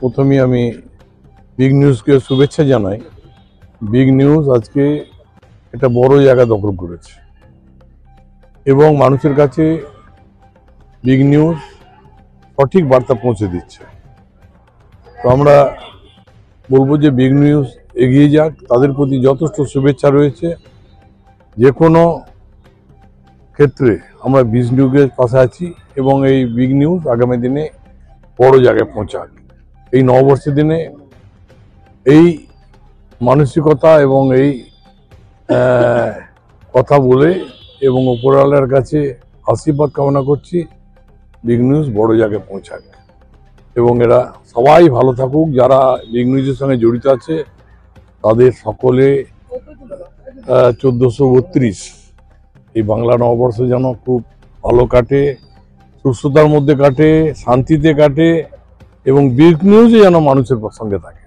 প্রথমেই আমি বিগ নিউজকে শুভেচ্ছা জানাই। বিগ নিউজ আজকে একটা বড় জায়গা দখল করেছে এবং মানুষের কাছে বিগ নিউজ সঠিক বার্তা পৌঁছে দিচ্ছে। তো আমরা বলবো যে বিগ নিউজ এগিয়ে যাক, তাদের প্রতি যথেষ্ট শুভেচ্ছা রয়েছে। যে কোনো ক্ষেত্রে আমরা বিগ নিউজের পাশে আছি এবং এই বিগ নিউজ আগামী দিনে বড় জায়গায় পৌঁছাক। এই নববর্ষের দিনে এই মানসিকতা এবং এই কথা বলে এবং উপরওয়ালার কাছে আশীর্বাদ কামনা করছি বিগ নিউজ বড় জায়গায় পৌঁছাক এবং এরা সবাই ভালো থাকুক। যারা বিগ নিউজের সঙ্গে জড়িত আছে তাদের সকলে 1432 এই বাংলা নববর্ষ যেন খুব ভালো কাটে, সুস্থতার মধ্যে কাটে, শান্তিতে কাটে এবং বিগ নিউজে যেন মানুষের সঙ্গে থাকে।